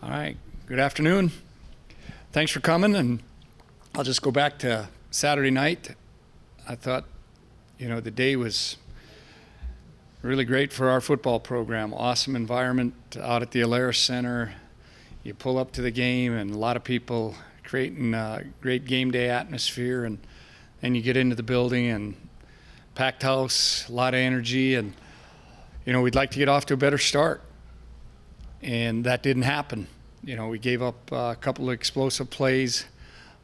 All right, good afternoon. Thanks for coming, and I'll just go back to Saturday night. I thought, the day was really great for our football program. Awesome environment out at the Alaris Center. You pull up to the game, and a lot of people creating a great game day atmosphere, and then you get into the building and packed house, a lot of energy, and we'd like to get off to a better start. And that didn't happen. We gave up a couple of explosive plays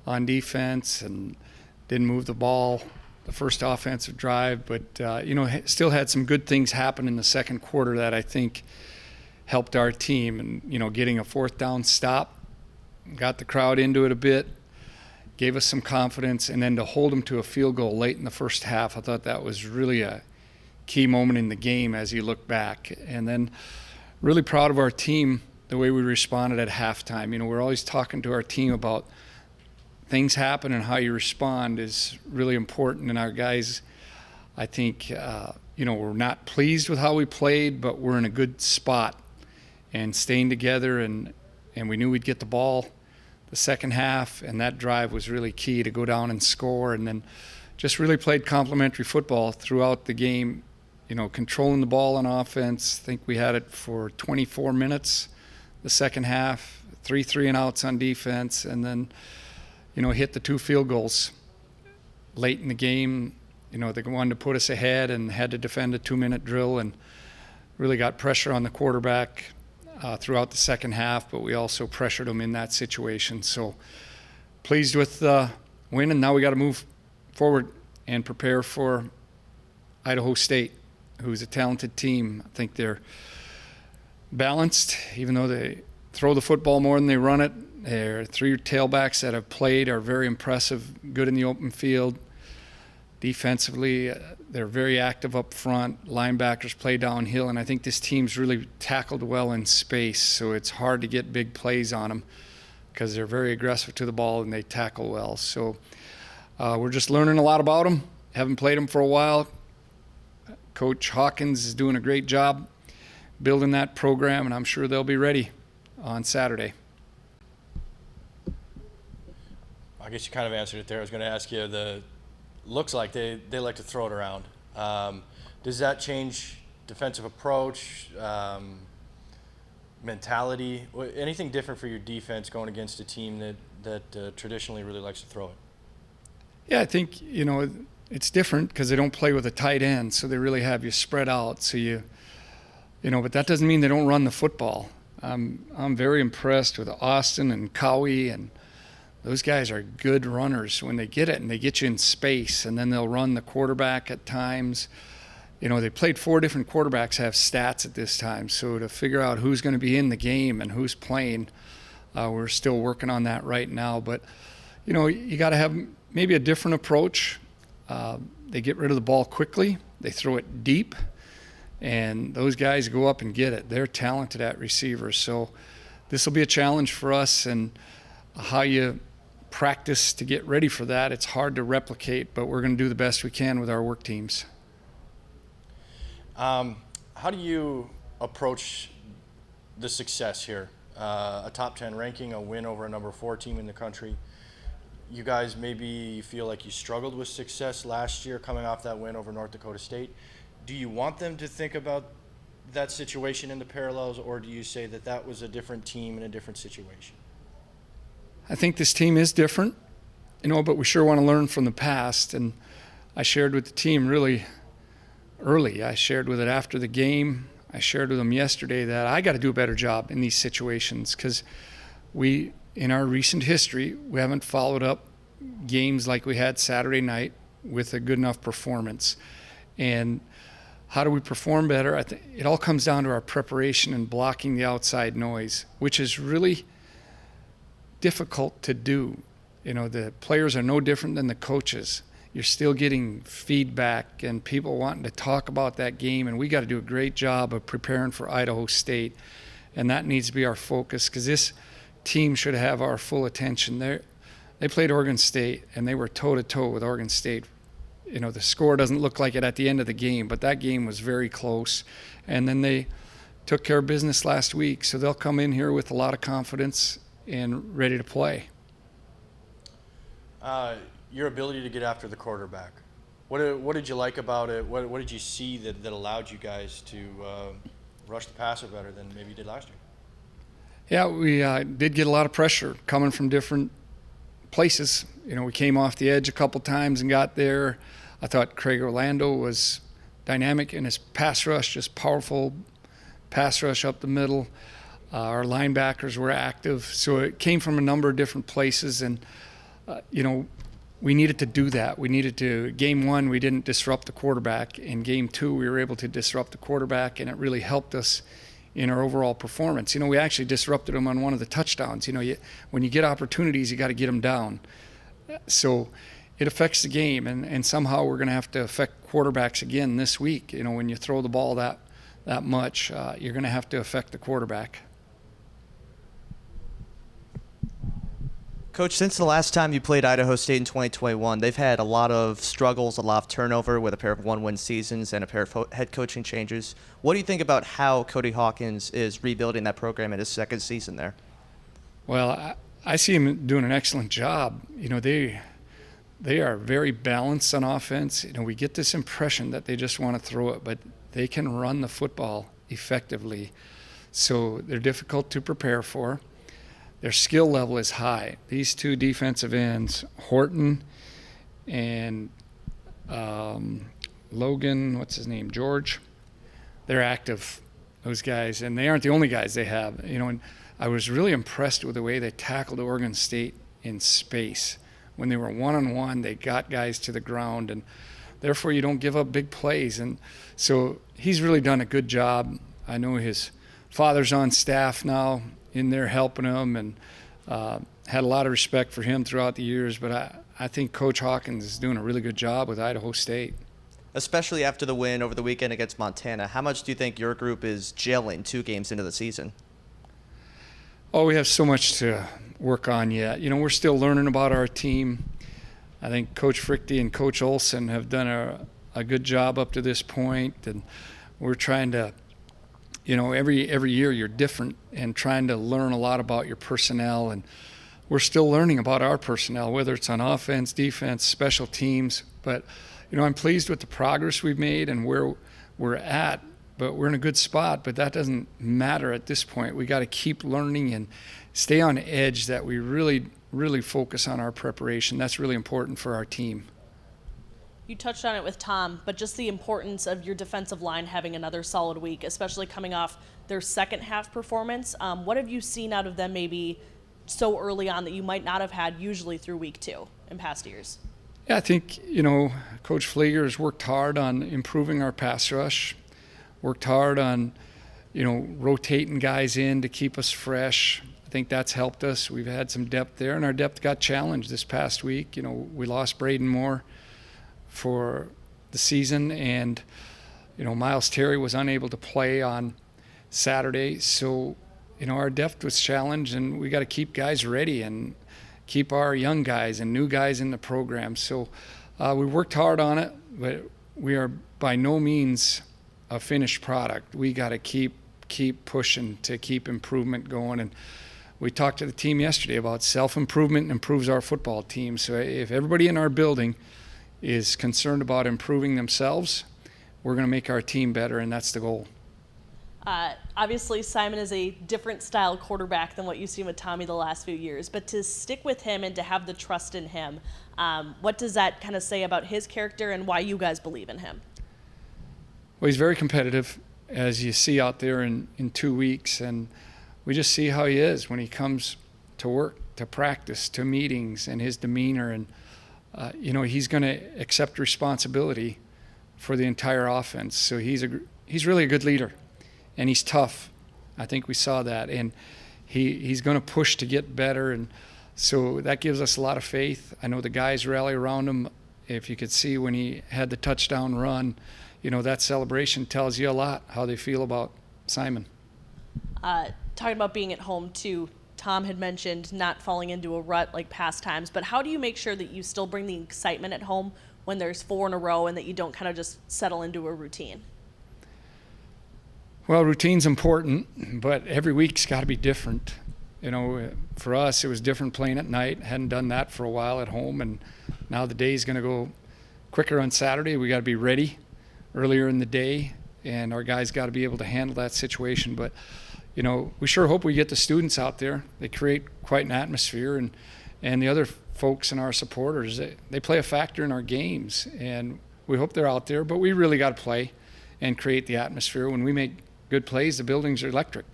on defense and didn't move the ball the first offensive drive, but still had some good things happen in the second quarter that I think helped our team. And getting a fourth down stop, got the crowd into it a bit, gave us some confidence, and then to hold them to a field goal late in the first half, I thought that was really a key moment in the game as you look back. And then really proud of our team, the way we responded at halftime. We're always talking to our team about things happen, and how you respond is really important. And our guys, I think, we're not pleased with how we played, but we're in a good spot and staying together. And we knew we'd get the ball the second half, and that drive was really key to go down and score. And then just really played complementary football throughout the game. Controlling the ball on offense. I think we had it for 24 minutes the second half, 3 3-and-outs on defense, and then, hit the 2 field goals late in the game. They wanted to put us ahead and had to defend a 2-minute drill, and really got pressure on the quarterback throughout the second half, but we also pressured them in that situation. So pleased with the win, and now we got to move forward and prepare for Idaho State, who's a talented team. I think they're balanced, even though they throw the football more than they run it. Their 3 tailbacks that have played are very impressive, good in the open field. Defensively, they're very active up front. Linebackers play downhill, and I think this team's really tackled well in space, so it's hard to get big plays on them because they're very aggressive to the ball and they tackle well. So we're just learning a lot about them. Haven't played them for a while. Coach Hawkins is doing a great job building that program, and I'm sure they'll be ready on Saturday. I guess you kind of answered it there. I was going to ask you, looks like they like to throw it around. Does that change defensive approach, mentality, anything different for your defense going against a team that traditionally really likes to throw it? Yeah, I think, it's different because they don't play with a tight end, so they really have you spread out. So but that doesn't mean they don't run the football. I'm very impressed with Austin and Cowie, and those guys are good runners when they get it, and they get you in space, and then they'll run the quarterback at times. They played 4 different quarterbacks, have stats at this time, so to figure out who's going to be in the game and who's playing, we're still working on that right now. But you got to have maybe a different approach. They get rid of the ball quickly. They throw it deep, and those guys go up and get it. They're talented at receivers. So this will be a challenge for us, and how you practice to get ready for that, it's hard to replicate, but we're going to do the best we can with our work teams. How do you approach the success here? A top 10 ranking, a win over a number 4 team in the country. You guys maybe feel like you struggled with success last year coming off that win over North Dakota State. Do you want them to think about that situation in the parallels, or do you say that was a different team in a different situation? I think this team is different, but we sure want to learn from the past. And I shared with the team really early. I shared with it after the game. I shared with them yesterday that I got to do a better job in these situations because in our recent history, we haven't followed up games like we had Saturday night with a good enough performance. And how do we perform better? I think it all comes down to our preparation and blocking the outside noise, which is really difficult to do. The players are no different than the coaches. You're still getting feedback and people wanting to talk about that game, and we got to do a great job of preparing for Idaho State, and that needs to be our focus because this team should have our full attention. They played Oregon State, and they were toe-to-toe with Oregon State. The score doesn't look like it at the end of the game, but that game was very close. And then they took care of business last week, so they'll come in here with a lot of confidence and ready to play. Your ability to get after the quarterback. What did you like about it? What did you see that allowed you guys to rush the passer better than maybe you did last year? Yeah, we did get a lot of pressure coming from different places. We came off the edge a couple times and got there. I thought Craig Orlando was dynamic in his pass rush, just powerful pass rush up the middle. Our linebackers were active. So it came from a number of different places, and, we needed to do that. Game 1, we didn't disrupt the quarterback. In game 2, we were able to disrupt the quarterback, and it really helped us in our overall performance. We actually disrupted them on one of the touchdowns. When you get opportunities, you got to get them down. So it affects the game, and somehow we're going to have to affect quarterbacks again this week. When you throw the ball that much, you're going to have to affect the quarterback. Coach, since the last time you played Idaho State in 2021, they've had a lot of struggles, a lot of turnover with a pair of one-win seasons and a pair of head coaching changes. What do you think about how Cody Hawkins is rebuilding that program in his second season there? Well, I see him doing an excellent job. They are very balanced on offense. We get this impression that they just want to throw it, but they can run the football effectively. So they're difficult to prepare for. Their skill level is high. These two defensive ends, Horton and Logan, George, they're active, those guys, and they aren't the only guys they have. And I was really impressed with the way they tackled Oregon State in space. When they were one-on-one, they got guys to the ground, and therefore you don't give up big plays. And so he's really done a good job. I know his father's on staff now in there helping him, and had a lot of respect for him throughout the years. But I think Coach Hawkins is doing a really good job with Idaho State. Especially after the win over the weekend against Montana, how much do you think your group is gelling 2 games into the season? Oh, we have so much to work on yet. We're still learning about our team. I think Coach Frichte and Coach Olson have done a good job up to this point, and we're trying to, every year you're different and trying to learn a lot about your personnel, and we're still learning about our personnel, whether it's on offense, defense, special teams. But, I'm pleased with the progress we've made and where we're at, but we're in a good spot. But that doesn't matter at this point. We got to keep learning and stay on edge, that we really, really focus on our preparation. That's really important for our team. You touched on it with Tom, but just the importance of your defensive line having another solid week, especially coming off their second half performance. What have you seen out of them maybe so early on that you might not have had usually through week 2 in past years? Yeah, I think, Coach Schweigert has worked hard on improving our pass rush, worked hard on, rotating guys in to keep us fresh. I think that's helped us. We've had some depth there, and our depth got challenged this past week. We lost Braden Moore for the season, and Miles Terry was unable to play on Saturday, so our depth was challenged, and we got to keep guys ready and keep our young guys and new guys in the program. So we worked hard on it, but we are by no means a finished product. We got to keep pushing to keep improvement going. And we talked to the team yesterday about self-improvement improves our football team. So if everybody in our building is concerned about improving themselves, we're going to make our team better, and that's the goal. Obviously, Simon is a different style quarterback than what you've seen with Tommy the last few years, but to stick with him and to have the trust in him, what does that kind of say about his character and why you guys believe in him? Well, he's very competitive, as you see out there in 2 weeks, and we just see how he is when he comes to work, to practice, to meetings, and his demeanor. And, he's going to accept responsibility for the entire offense. So he's really a good leader, and he's tough. I think we saw that. And he's going to push to get better, and so that gives us a lot of faith. I know the guys rally around him. If you could see when he had the touchdown run, that celebration tells you a lot how they feel about Simon. Talking about being at home too, Tom had mentioned not falling into a rut like past times, but how do you make sure that you still bring the excitement at home when there's 4 in a row and that you don't kind of just settle into a routine? Well, routine's important, but every week's got to be different. You know, for us, it was different playing at night. Hadn't done that for a while at home, and now the day's going to go quicker on Saturday. We got to be ready earlier in the day, and our guys got to be able to handle that situation. But, you know, we sure hope we get the students out there. They create quite an atmosphere, and the other folks and our supporters, they play a factor in our games, and we hope they're out there. But we really got to play and create the atmosphere. When we make good plays, the buildings are electric,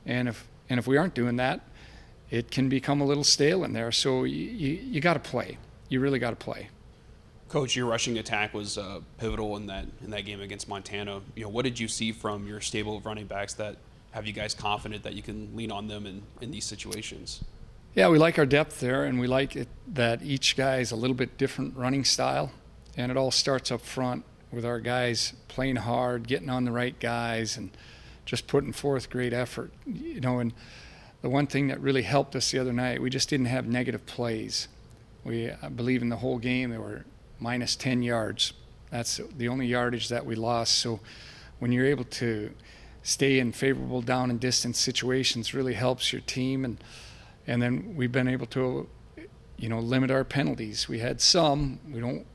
and if we aren't doing that, it can become a little stale in there. So you got to play. You really got to play. Coach, your rushing attack was pivotal in that game against Montana. You know, what did you see from your stable of running backs that have you guys confident that you can lean on them in these situations? Yeah, we like our depth there, and we like it that each guy is a little bit different running style, and it all starts up front with our guys playing hard, getting on the right guys, and just putting forth great effort. You know, and the one thing that really helped us the other night, we just didn't have negative plays. I believe in the whole game, they were minus 10 yards. That's the only yardage that we lost. So when you're able to stay in favorable down and distance situations, really helps your team. And then we've been able to, you know, limit our penalties. We had some.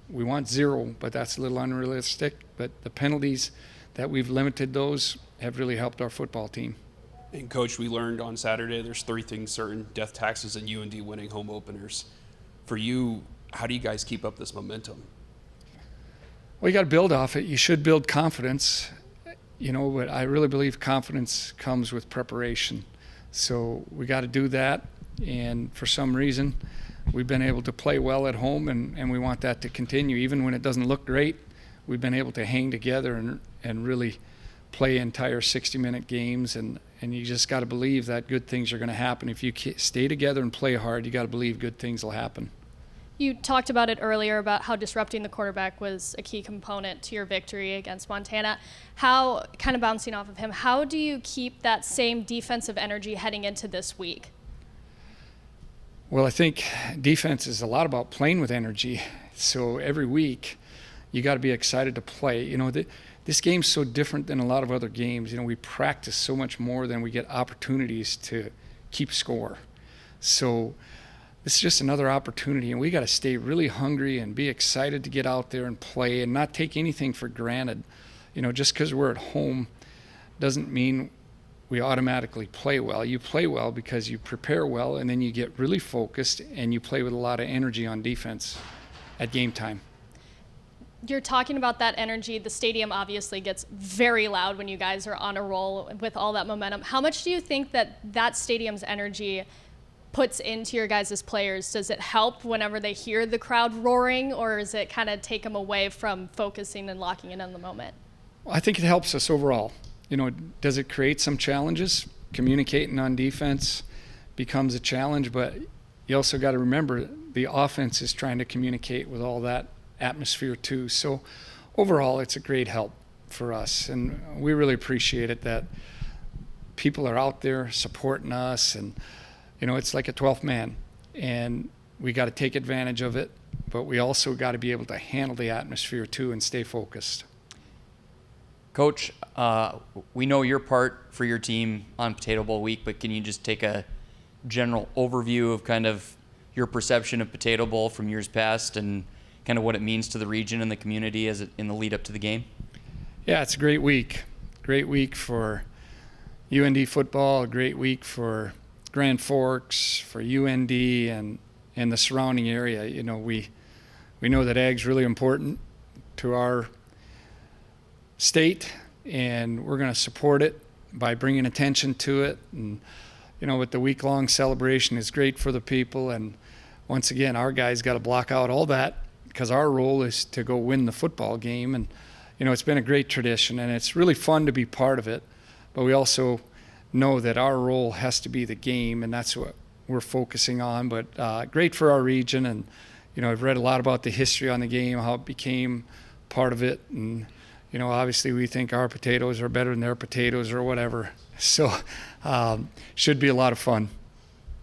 We want 0, but that's a little unrealistic. But the penalties that we've limited, those have really helped our football team. And Coach, we learned on Saturday there's 3 things certain: death, taxes, and UND winning home openers. For you, how do you guys keep up this momentum? Well, you got to build off it. You should build confidence, you know, but I really believe confidence comes with preparation. So we got to do that, and for some reason, we've been able to play well at home, and we want that to continue. Even when it doesn't look great, we've been able to hang together and really play entire 60-minute games, and you just got to believe that good things are going to happen. If you stay together and play hard, you got to believe good things will happen. You talked about it earlier about how disrupting the quarterback was a key component to your victory against Montana. How, kind of bouncing off of him, how do you keep that same defensive energy heading into this week? Well, I think defense is a lot about playing with energy. So every week, you got to be excited to play. You know, this game's so different than a lot of other games. You know, we practice so much more than we get opportunities to keep score. So this is just another opportunity, and we got to stay really hungry and be excited to get out there and play and not take anything for granted. You know, just because we're at home doesn't mean we automatically play well. You play well because you prepare well, and then you get really focused and you play with a lot of energy on defense at game time. You're talking about that energy. The stadium obviously gets very loud when you guys are on a roll with all that momentum. How much do you think that stadium's energy puts into your guys' players? Does it help whenever they hear the crowd roaring, or does it kind of take them away from focusing and locking in on the moment? Well, I think it helps us overall. You know, does it create some challenges? Communicating on defense becomes a challenge, but you also got to remember the offense is trying to communicate with all that atmosphere too. So overall, it's a great help for us, and we really appreciate it that people are out there supporting us, and you know, it's like a 12th man, and we got to take advantage of it, but we also got to be able to handle the atmosphere too and stay focused. Coach, we know your part for your team on Potato Bowl week, but can you just take a general overview of kind of your perception of Potato Bowl from years past and kind of what it means to the region and the community in the lead up to the game? Yeah, it's a great week. Great week for UND football, a great week for Grand Forks, for UND and the surrounding area. You know, we know that ag's really important to our state, and we're going to support it by bringing attention to it. And, you know, with the week-long celebration is great for the people. And once again, our guys got to block out all that because our role is to go win the football game. And, you know, it's been a great tradition, and it's really fun to be part of it. But we also know that our role has to be the game, and that's what we're focusing on. But great for our region. And, you know, I've read a lot about the history on the game, how it became part of it. And, you know, obviously we think our potatoes are better than their potatoes or whatever. So should be a lot of fun.